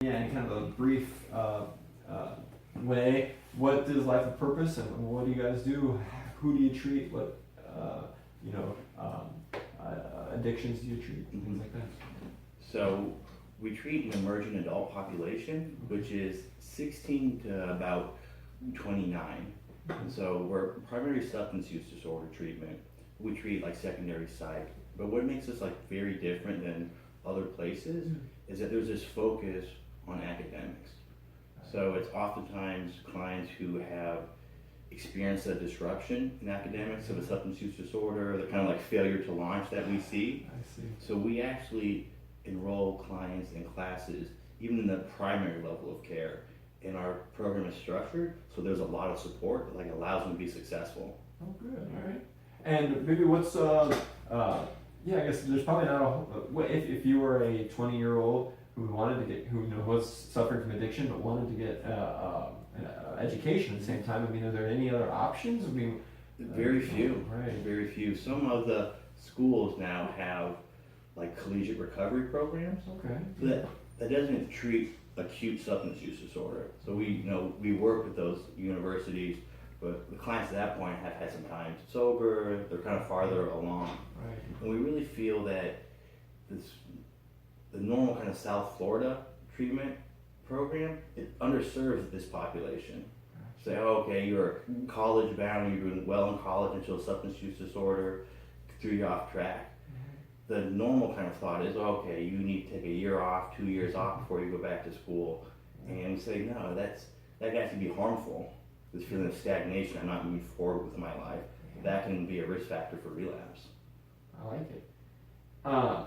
Yeah, in kind of a brief way, what is life of purpose, and what do you guys do? Who do you treat? What you know addictions do you treat? Things like that. So we treat an emerging adult population, which is 16 to about 29. And so we're primary substance use disorder treatment. We treat like secondary psych. But what makes us like very different than other places is that there's this focus on academics. So it's oftentimes clients who have experienced a disruption in academics of a substance use disorder, the kind of like failure to launch that we see. I see. So we actually enroll clients in classes, even in the primary level of care. And our program is structured, so there's a lot of support that like allows them to be successful. Oh, good. All right. And maybe what's yeah, I guess there's probably not a if you were a 20-year-old who wanted to get was suffering from addiction but wanted to get education at the same time. I mean, are there any other options? I mean, very few. Right. Very few. Some of the schools now have like collegiate recovery programs. Okay. That doesn't treat acute substance use disorder. So we work with those universities, but the clients at that point have had some time sober. They're kind of farther along. Right. And we really feel that the normal kind of South Florida treatment program, it underserves this population. Say, oh, okay, you're college bound, you're doing well in college until substance use disorder threw you off track. The normal kind of thought is, okay, you need to take a year off, 2 years off before you go back to school. And we say, no, that can actually be harmful. This feeling of stagnation, I'm not moving forward with my life. That can be a risk factor for relapse. I like it.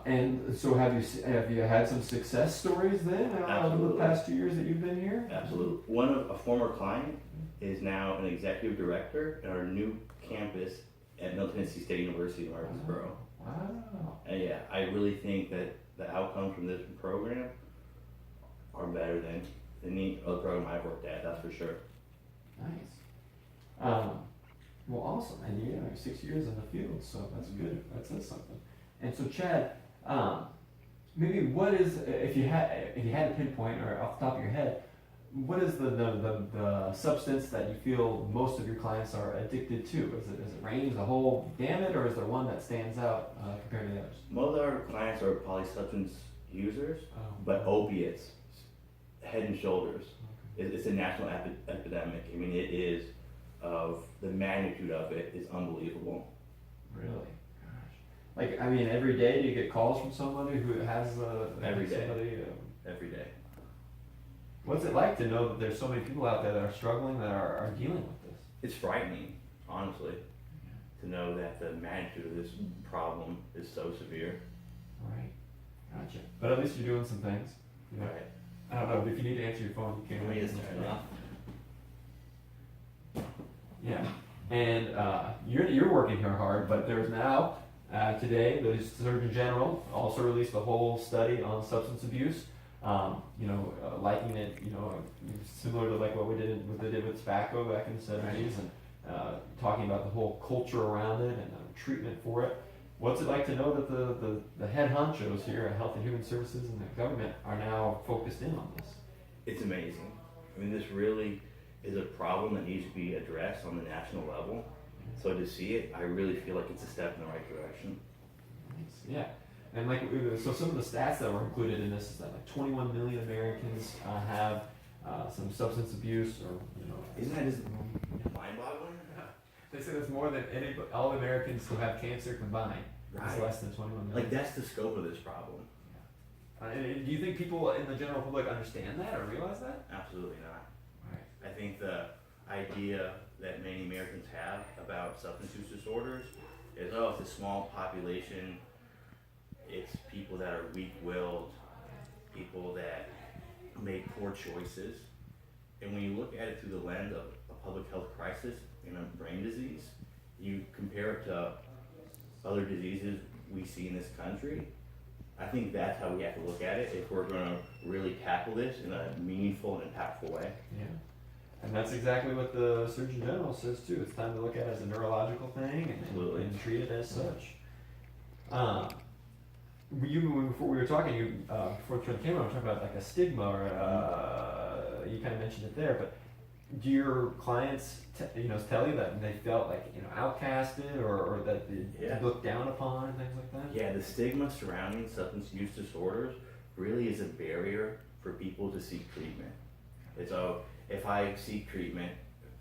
And so have you had some success stories then over the past 2 years that you've been here? Absolutely. A former client is now an executive director at our new campus at Middle Tennessee State University in Murfreesboro. Wow. And yeah, I really think that the outcomes from this program are better than any other program I've worked at, that's for sure. Nice. Well, awesome. And you're 6 years in the field, so that's good. That says something. And so, Chad, maybe what is, if you had to pinpoint, or off the top of your head, what is the substance that you feel most of your clients are addicted to? Is it range the whole gamut, or is there one that stands out compared to the others? Most of our clients are polysubstance users, but opiates, head and shoulders. Okay. It's a national epidemic. I mean, it is, of the magnitude of it is unbelievable. Really? Like, I mean, every day do you get calls from somebody who has every day. Somebody, every day. What's it like to know that there's so many people out there that are struggling, that are dealing with this? It's frightening, honestly, to know that the magnitude of this problem is so severe. Right. Gotcha. But at least you're doing some things. Yeah. Right. I don't know, but if you need to answer your phone, you can. Yeah. And you're working here hard, but there's now today, the Surgeon General also released a whole study on substance abuse. Liking it, similar to like what they did with tobacco back in the 70s, and talking about the whole culture around it and treatment for it. What's it like to know that the head honchos here at Health and Human Services and the government are now focused in on this? It's amazing. I mean, this really is a problem that needs to be addressed on the national level. So to see it, I really feel like it's a step in the right direction. Yeah, and so some of the stats that were included in this is that like 21 million Americans have some substance abuse, or Isn't that just mind-boggling? They say that's more than all Americans who have cancer combined. Right. It's less than 21 million. Like, that's the scope of this problem. Do you think people in the general public understand that or realize that? Absolutely not. Right. I think the idea that many Americans have about substance use disorders is, it's a small population, it's people that are weak-willed, people that make poor choices. And when you look at it through the lens of a public health crisis and a brain disease, you compare it to other diseases we see in this country, I think that's how we have to look at it if we're going to really tackle this in a meaningful and impactful way. Yeah. And that's exactly what the Surgeon General says too. It's time to look at it as a neurological thing and treat it as such. before we were talking, before we turned the camera, we were talking about like a stigma, or you kind of mentioned it there. But do your clients, tell you that they felt like outcasted, or that they looked down upon, and things like that? Yeah, the stigma surrounding substance use disorders really is a barrier for people to seek treatment. And so if I seek treatment,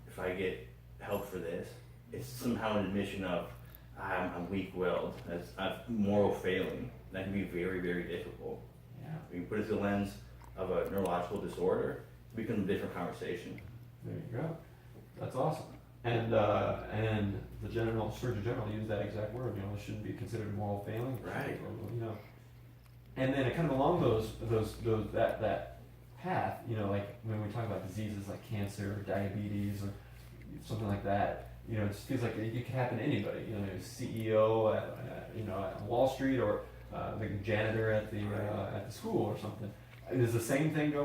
if I get help for this, it's somehow an admission of I'm weak-willed, I'm moral failing. That can be very, very difficult. Yeah. When you put it through the lens of a neurological disorder, it becomes a different conversation. There you go. That's awesome. And the Surgeon General used that exact word. It shouldn't be considered moral failing. Right. And then kind of along that path, like when we talk about diseases like cancer, or diabetes, or something like that, it just feels like it could happen to anybody. CEO at Wall Street, or the janitor at the school or something. Does the same thing go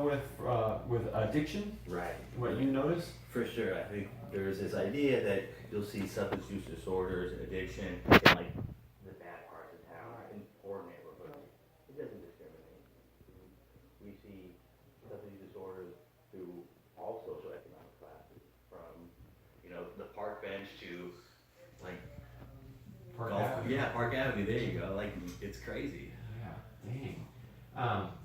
with addiction? Right. What you notice? For sure. I think there's this idea that you'll see substance use disorders and addiction in like the bad parts of town, in poor neighborhoods. It doesn't discriminate. We see substance use disorders through all socioeconomic classes, from the park bench to like Park golf. Avenue. Yeah, Park Avenue. There you go. Like, it's crazy. Yeah, dang.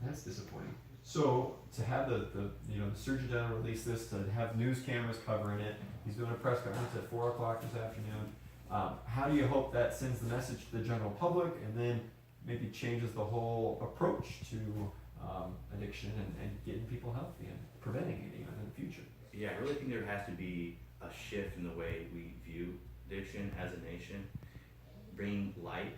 That's disappointing. So to have the Surgeon General release this, to have news cameras covering it, he's doing a press conference at 4 o'clock this afternoon. How do you hope that sends the message to the general public, and then maybe changes the whole approach to addiction, and getting people healthy and preventing it even in the future? Yeah, I really think there has to be a shift in the way we view addiction as a nation. Bring light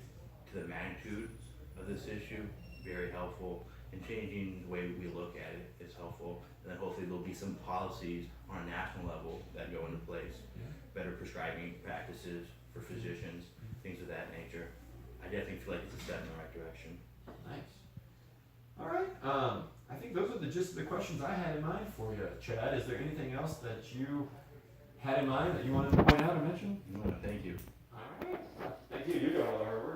to the magnitude of this issue, very helpful. And changing the way we look at it is helpful. And then hopefully there'll be some policies on a national level that go into place. Yeah. Better prescribing practices for physicians, things of that nature. I definitely feel like it's a step in the right direction. Nice. All right. I think those are just the questions I had in mind for you, Chad. Is there anything else that you had in mind that you wanted to point out or mention? No, thank you. All right. Thank you. You're doing all the hard work.